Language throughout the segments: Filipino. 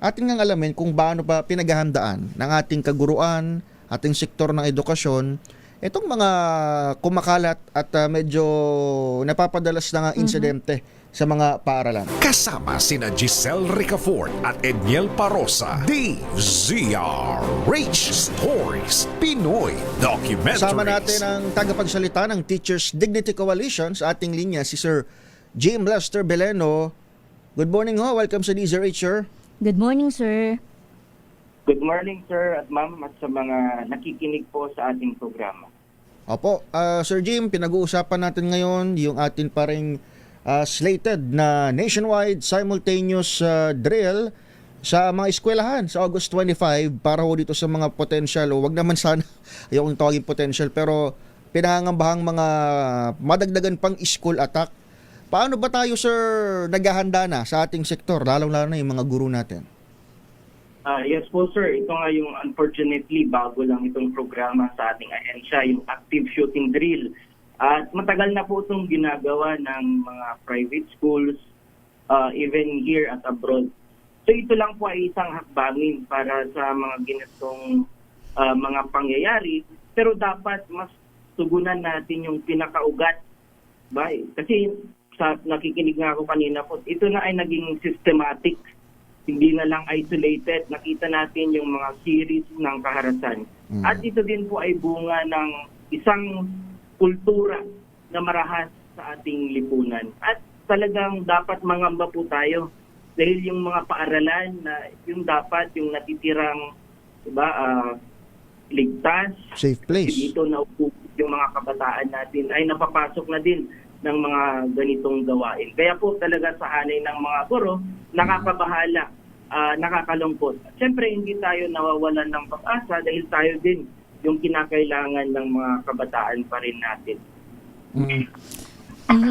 ating ngang alamin kung paano pa pinaghahandaan ng ating kaguruan, ating sektor ng edukasyon, itong mga kumakalat at medyo napapadalas na nga insidente sa mga paaralan. Kasama sina Giselle Ricafort at Edniel Parosa. DZRH Stories, Pinoy Documentaries. Kasama natin ang tagapagsalita ng Teachers Dignity Coalition sa ating linya, si Sir Jim Lester Beleno. Good morning ho, welcome sa DZRH, sir. Good morning, sir. Good morning, sir at ma'am at sa mga nakikinig po sa ating programa. Opo, Sir Jim, pinag-uusapan natin ngayon yung atin pa ring slated na nationwide simultaneous drill sa mga eskwelahan sa August 25 para ho dito sa mga potential, o wag naman sana ayokong tawagin potential, pero pinangangambahang mga madagdagan pang school attack. Paano ba tayo, sir, naghahanda na sa ating sektor, lalong-lalo na yung mga guro natin? Yes po, sir. Ito nga yung unfortunately bago lang itong programa sa ating ahensya, yung active shooting drill. At matagal na po itong ginagawa ng mga private schools, even here at abroad. So ito lang po ay isang hakbangin para sa mga ganitong mga pangyayari. Pero dapat mas tugunan natin yung pinakaugat. Ba? Kasi sa nakikinig nga ako kanina po, ito na ay naging systematic. Hindi na lang isolated. Nakita natin yung mga series ng kaharasan. At ito din po ay bunga ng isang kultura na marahas sa ating lipunan. At talagang dapat mangamba po tayo dahil yung mga paaralan na yung dapat yung natitirang, diba, ligtas, Safe place. dito na yung mga kabataan natin ay napapasok na din ng mga ganitong gawain. Kaya po talaga sa hanay ng mga guro, nakakabahala, nakakalungkot. Siyempre hindi tayo nawawalan ng pag-asa dahil tayo din yung kinakailangan ng mga kabataan pa rin natin.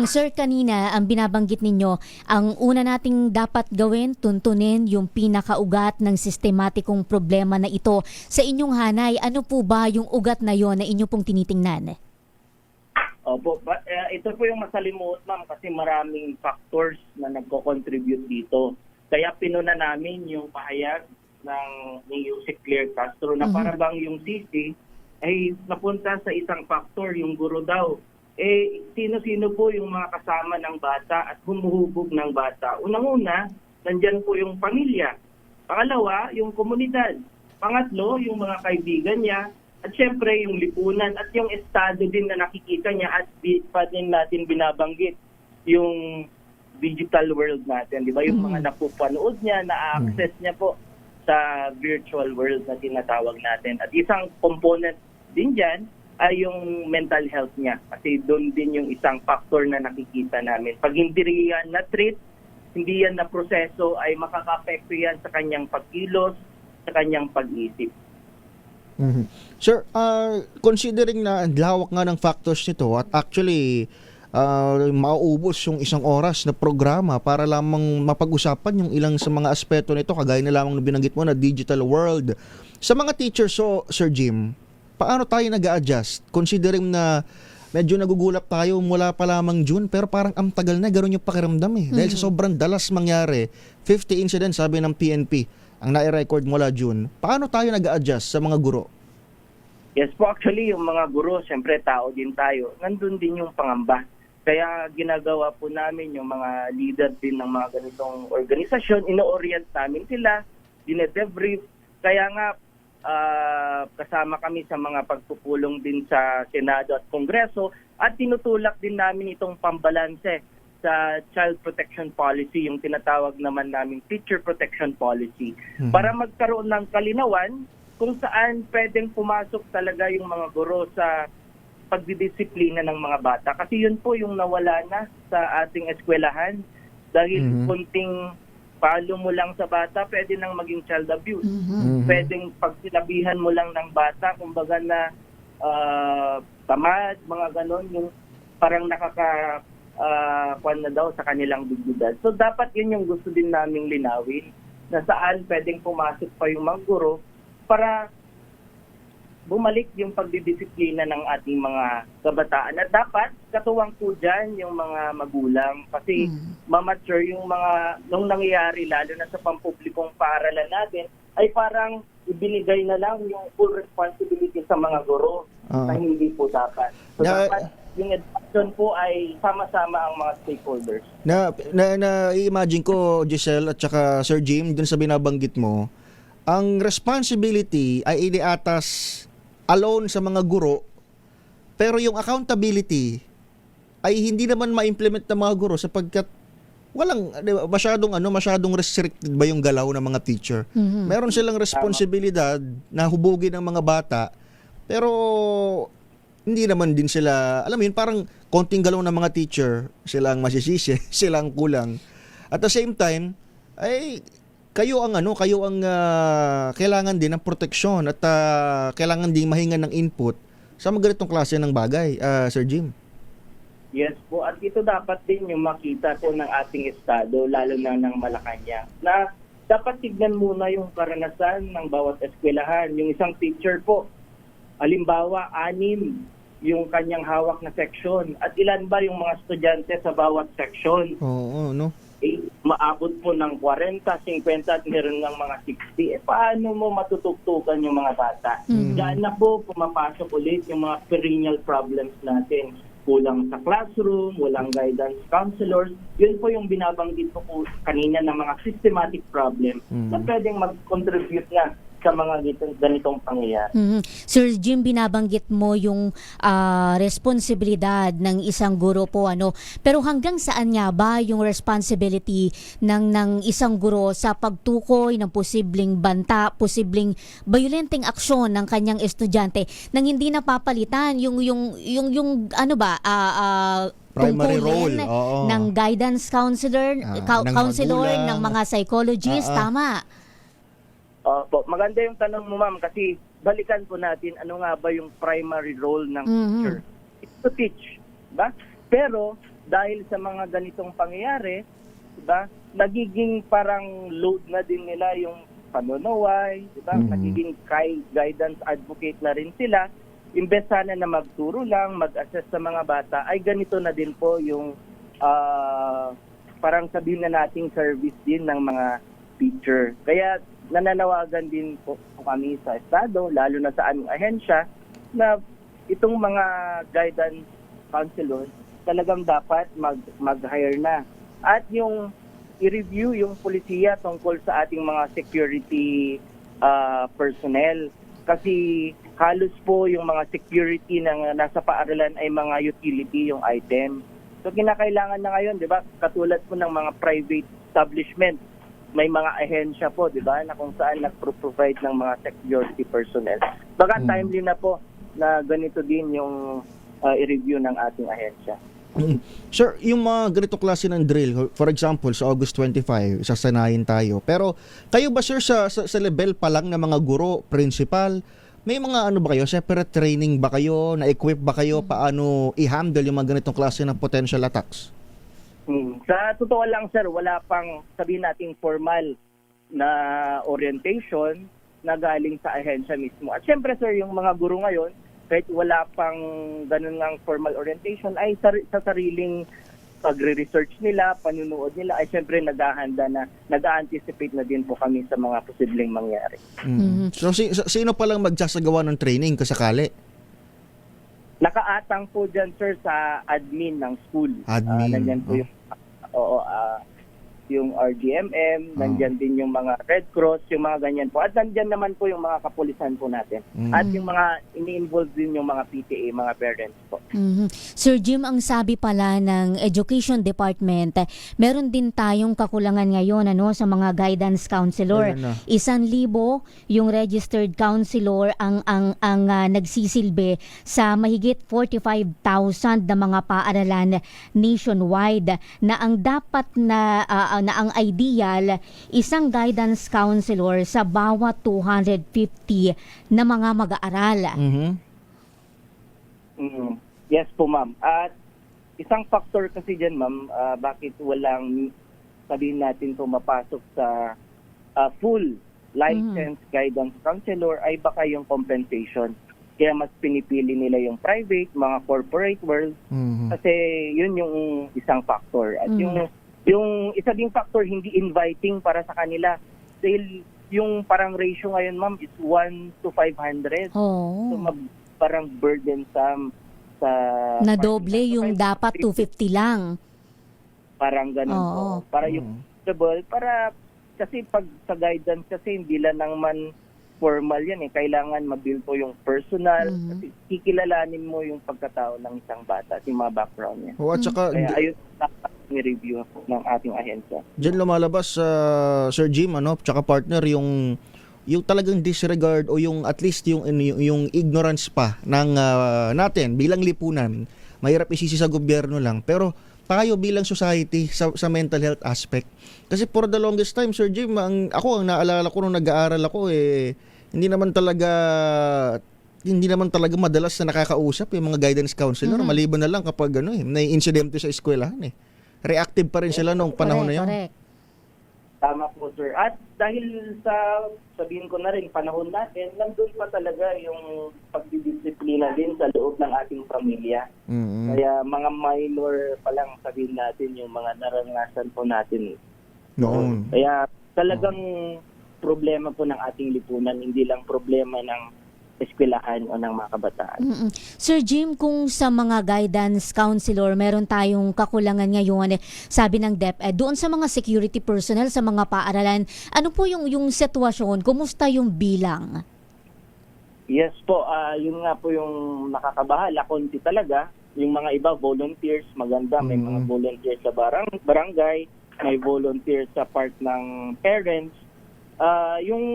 Sir, kanina ang binabanggit ninyo, ang una nating dapat gawin, tuntunin yung pinakaugat ng sistematikong problema na ito. Sa inyong hanay, ano po ba yung ugat na yon na inyo pong tinitingnan? Opo, ito po yung masalimuot, ma'am, kasi maraming factors na nagko-contribute dito. Kaya pinuna namin yung pahayag ni Yusek Claire Castro na para bang yung CC ay napunta sa isang factor, yung guro daw. Sino-sino po yung mga kasama ng bata at humuhubog ng bata? Unang-una, nandyan po yung pamilya. Pangalawa, yung komunidad. Pangatlo, yung mga kaibigan niya. At syempre, yung lipunan at yung estado din na nakikita niya at pa din natin binabanggit. Yung digital world natin, di ba? Yung mga napupanood niya, na-access niya po sa virtual world na tinatawag natin. At isang component din dyan ay yung mental health niya. Kasi doon din yung isang factor na nakikita namin. Pag hindi yan na-treat, hindi yan na-proseso, ay makaka-apekto yan sa kanyang pagkilos, sa kanyang pag-isip. Sir, considering na lawak nga ng factors nito at actually mauubos yung isang oras na programa para lamang mapag-usapan yung ilang sa mga aspeto nito, kagaya na lamang na binanggit mo na digital world. Sa mga teachers, so, Sir Jim, paano tayo nag-a-adjust? Considering na medyo nagugulap tayo mula pa lamang June, pero parang ang tagal na, gano'n yung pakiramdam eh. Dahil sa sobrang dalas mangyari, 50 incidents sabi ng PNP, ang nai-record mula June. Paano tayo nag-a-adjust sa mga guro? Yes po, actually yung mga guro, siyempre tao din tayo, nandun din yung pangamba. Kaya ginagawa po namin yung mga leader din ng mga ganitong organisasyon, ino-orient namin sila, dinedebrief. Kaya nga kasama kami sa mga pagpupulong din sa Senado at Kongreso at tinutulak din namin itong pambalanse sa Child Protection Policy, yung tinatawag naman namin Teacher Protection Policy, para magkaroon ng kalinawan kung saan pwedeng pumasok talaga yung mga guro sa pagdidisiplina ng mga bata. Kasi yun po yung nawala na sa ating eskwelahan dahil kunting palo mo lang sa bata, pwede nang maging child abuse. Pwedeng pag sinabihan mo lang ng bata, kumbaga na tamad, mga ganon, yung parang kwan na daw sa kanilang dignidad. So dapat yun yung gusto din naming linawin, na saan pwedeng pumasok pa yung mga guro para bumalik yung pagdidisiplina ng ating mga kabataan. At dapat katuwang po dyan yung mga magulang kasi mamature yung mga, nung nangyayari lalo na sa pampublikong paaralan natin, ay parang ibinigay na lang yung full responsibility sa mga guro na hindi po dapat. So dapat yung education po ay sama-sama ang mga stakeholders. Na-imagine ko, Giselle at saka Sir Jim, dun sa binabanggit mo, ang responsibility ay iniatas alone sa mga guro, pero yung accountability ay hindi naman ma-implement ng mga guro sapagkat walang masyadong restricted ba yung galaw ng mga teacher. Meron silang responsibilidad na hubugin ang mga bata, pero hindi naman din sila, alam mo yun, parang konting galaw ng mga teacher, sila ang masisisi, sila ang kulang. At the same time, ay kayo ang kailangan din ng proteksyon at kailangan din mahinga ng input sa mga ganitong klase ng bagay, Sir Jim. Yes po, at ito dapat din yung makita po ng ating estado, lalo na ng Malacanang, na dapat tignan muna yung karanasan ng bawat eskwelahan. Yung isang teacher po, halimbawa, 6 yung kanyang hawak na section, at ilan ba yung mga estudyante sa bawat section? Oo, no? Maabot po ng 40, 50 at meron ng mga 60. Paano mo matutugtugan yung mga bata? Diyan na po pumapasok ulit yung mga perennial problems natin. Kulang sa classroom, walang guidance counselors. Yun po yung binabanggit ko po kanina ng mga systematic problem na pwedeng mag-contribute na sa mga ganitong pangyayari. Sir Jim, binabanggit mo yung responsibilidad ng isang guro po, pero hanggang saan nga ba yung responsibility ng isang guro sa pagtukoy ng posibleng banta, posibleng violenteng aksyon ng kanyang estudyante nang hindi napapalitan yung Primary tungkulin role, oo. ng guidance counselor, ng counselor, magulang. ng mga psychologists, tama? Po, maganda yung tanong mo, ma'am, kasi balikan po natin ano nga ba yung primary role ng teacher. It's to teach, diba? Pero dahil sa mga ganitong pangyayari, diba, nagiging parang load na din nila yung panunaway, diba? Nagiging guidance advocate na rin sila. Imbes sana na magturo lang, mag-assess sa mga bata, ay ganito na din po yung parang sabihin na nating service din ng mga teacher. Kaya nananawagan din po kami sa estado, lalo na sa aming ahensya, na itong mga guidance counselors talagang dapat mag-hire na. At yung i-review yung polisiya tungkol sa ating mga security personnel. Kasi halos po yung mga security na nasa paaralan ay mga utility yung item. So kinakailangan na ngayon, di ba, katulad po ng mga private establishment, may mga ahensya po, di ba, na kung saan nag-provide ng mga security personnel. Baka timely na po na ganito din yung i-review ng ating ahensya. Sir, yung mga ganito klase ng drill, for example, sa August 25, sasanayin tayo. Pero kayo ba, sir, sa level pa lang ng mga guro, principal, may mga ba kayo, separate training ba kayo, na-equip ba kayo, paano i-handle yung mga ganitong klase ng potential attacks? Sa totoo lang, sir, wala pang sabihin nating formal na orientation na galing sa ahensya mismo. At syempre, sir, yung mga guro ngayon, kahit wala pang ganun ng formal orientation, ay sa sariling pagre-research nila, panunood nila, ay syempre naghahanda na, nag-anticipate na din po kami sa mga posibleng mangyari. So, sino palang magsasagawa ng training kasakali? Nakaatang po dyan, sir, sa admin ng school. Admin. Nandyan po yung RDMM, nandyan din yung mga Red Cross, yung mga ganyan po. At nandyan naman po yung mga kapulisan po natin. At yung mga ini-involve din yung mga PTA, mga parents po. Sir Jim, ang sabi pala ng Education Department, meron din tayong kakulangan ngayon sa mga guidance counselor. Ayun na. 1,000 yung registered counselor ang nagsisilbi sa mahigit 45,000 na mga paaralan nationwide, na ang dapat na ang ideal, isang guidance counselor sa bawat 250 na mga mag-aaral. Yes po, ma'am. At isang factor kasi dyan, ma'am, bakit walang, sabihin natin to mapasok sa full licensed guidance counselor ay baka yung compensation. Kaya mas pinipili nila yung private, mga corporate world, Mhm. kasi yun yung isang factor. At yung isa ding factor, hindi inviting para sa kanila. Dahil yung parang ratio ngayon, ma'am, is 1 to 500. So, Oo. parang burdensome sa... Na doble So, yung dapat 250 lang. Parang ganun Oo. po. Para yung para kasi pag sa guidance kasi hindi lang naman formal yan eh. Kailangan ma-build po yung personal. Kasi kikilalanin mo yung pagkatao ng isang bata, yung mga background niya. O, at saka, Kaya ayun, dapat ni-review ng ating ahensya. diyan lumalabas Sir Jim tsaka partner yung talagang disregard o yung at least yung ignorance pa ng natin bilang lipunan. Mahirap isisi sa gobyerno lang, pero tayo bilang society sa mental health aspect. Kasi for the longest time, Sir Jim, ang naalala ko nung nag-aaral ako hindi naman talaga madalas na nakakausap yung mga guidance counselor, maliban na lang kapag may insidente sa eskwelahan. Reactive pa rin sila nung panahon na yun. Correct. Tama po, sir. At dahil sabihin ko na rin, panahon natin, nandun pa talaga yung pagdidisiplina din sa loob ng ating pamilya. Mhm. Kaya mga minor pa lang sabihin natin yung mga naranasan po natin. Noon. Kaya talagang problema po ng ating lipunan, hindi lang problema ng eskwelahan o ng mga kabataan. Sir Jim, kung sa mga guidance counselor, meron tayong kakulangan ngayon, sabi ng DepEd, doon sa mga security personnel, sa mga paaralan, ano po yung sitwasyon? Kumusta yung bilang? Yes po, yun nga po yung nakakabahala, konti talaga. Yung mga iba, volunteers, maganda. May mga volunteers sa barangay, may volunteers sa part ng parents. Yung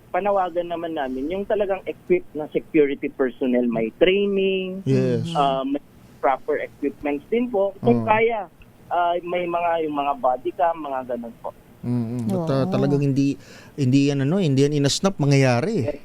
panawagan naman namin, yung talagang equipped na security personnel, may training, Yes. may proper equipments din po. Kung kaya, may yung mga body cam, mga ganun po. At talagang hindi yan inasnap mangyayari.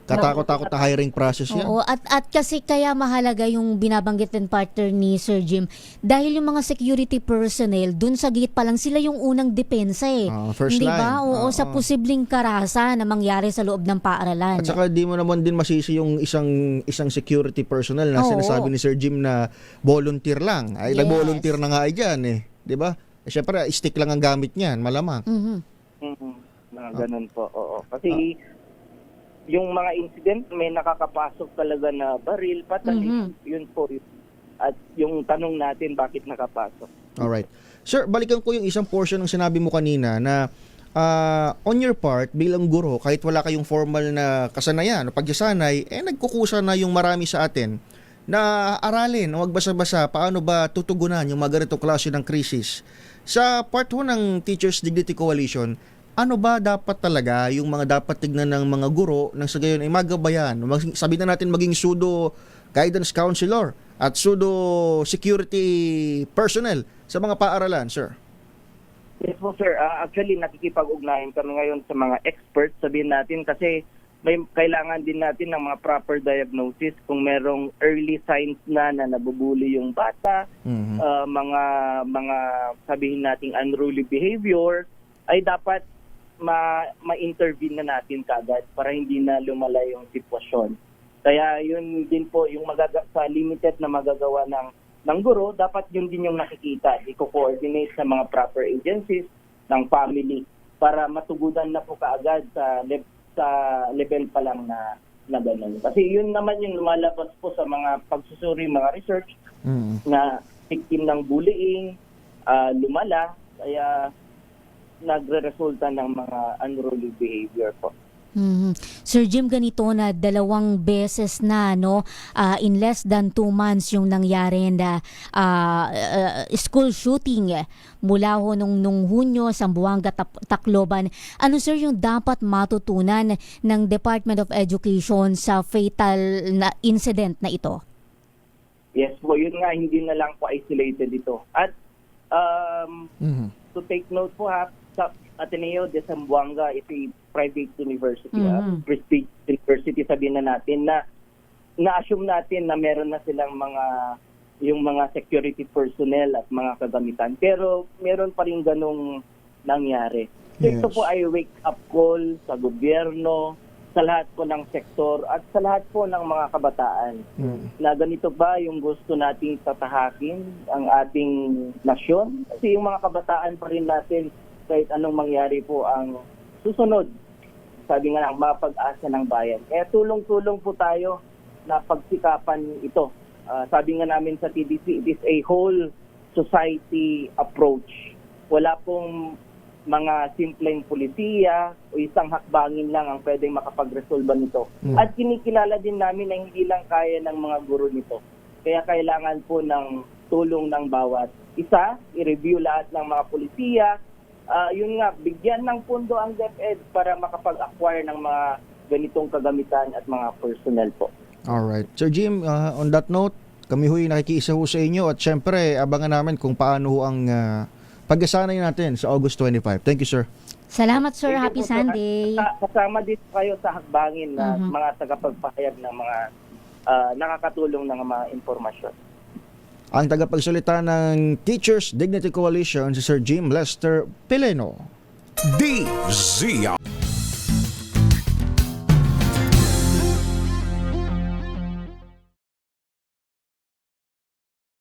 Katakot-takot na hiring process yan. Oo, at kasi kaya mahalaga yung binabanggit din partner ni Sir Jim dahil yung mga security personnel dun sa gate pa lang sila yung unang depensa First Hindi line. ba? Oo, sa posibleng karasa na mangyari sa loob ng paaralan. At saka di mo naman din masisi yung isang security personnel na Oo. sinasabi ni Sir Jim na volunteer lang. Ay, Yes. nag-volunteer na nga dyan Di ba? Siyempre, stick lang ang gamit niyan, malamang. Mga ganun po, oo. Kasi yung mga incident, may nakakapasok talaga na baril, patay. Yun po. At yung tanong natin, bakit nakapasok? Alright. Sir, balikan ko yung isang portion ng sinabi mo kanina na on your part, bilang guro, kahit wala kayong formal na kasanayan o pagsasanay, nagkukusa na yung marami sa atin na aralin o magbasa-basa paano ba tutugunan yung mga ganitong klase ng krisis. Sa part 1 ng Teachers Dignity Coalition, ano ba dapat talaga yung mga dapat tignan ng mga guro nang sa gayon ay magabayan? Sabi na natin maging pseudo guidance counselor at pseudo security personnel sa mga paaralan, sir. Yes po, sir. Actually, nakikipag-ugnayan kami ngayon sa mga experts, sabihin natin, kasi may kailangan din natin ng mga proper diagnosis kung merong early signs na nabubuli yung bata, mga sabihin nating unruly behavior, ay dapat ma-intervene na natin kagad para hindi na lumala yung sitwasyon. Kaya yun din po yung sa limited na magagawa ng guro, dapat yun din yung nakikita, i-coordinate sa mga proper agencies ng family para matugunan na po kaagad sa level pa lang na ganun. Kasi yun naman yung lumalabas po sa mga pagsusuri, mga research na victim ng bullying, lumala, kaya nagre-resulta ng mga unruly behavior po. Sir Jim, ganito na 2 beses na in less than 2 months yung nangyari na school shooting mula nung Hunyo, Zamboanga, Tacloban. Ano sir yung dapat matutunan ng Department of Education sa fatal na incident na ito? Yes po, yun nga, hindi na lang po isolated ito. At to take note po sa Ateneo de Zamboanga, it's a private university, prestigious university, sabihin na natin, na-assume natin na meron na silang yung mga security personnel at mga kagamitan. Pero meron pa rin ganong nangyari. So ito po ay wake-up call sa gobyerno, sa lahat po ng sektor at sa lahat po ng mga kabataan. Na ganito ba yung gusto nating tatahakin ang ating nasyon? Kasi yung mga kabataan pa rin natin, kahit anong mangyari po ang susunod, sabi nga ng mapag-asa ng bayan. Kaya tulong-tulong po tayo na pagsikapan ito. Sabi nga namin sa TDC, it is a whole society approach. Wala pong mga simpleng pulisiya o isang hakbangin lang ang pwedeng makapagresolba nito. At kinikilala din namin na hindi lang kaya ng mga guro nito. Kaya kailangan po ng tulong ng bawat isa, i-review lahat ng mga pulisiya, yun nga, bigyan ng pundo ang DepEd para makapag-acquire ng mga ganitong kagamitan at mga personnel po. Alright. Sir Jim, on that note, kami huwag nakikiisa ho sa inyo at syempre abangan namin kung paano ho ang pag-asanay natin sa August 25. Thank you, sir. Salamat, sir. Thank you Happy po, sir. Sunday. Kasama dito kayo sa hakbangin na mga tagapagpahayag ng mga nakakatulong ng mga impormasyon. Ang tagapagsalita ng Teachers Dignity Coalition, si Sir Jim Lester Pileno. DZR.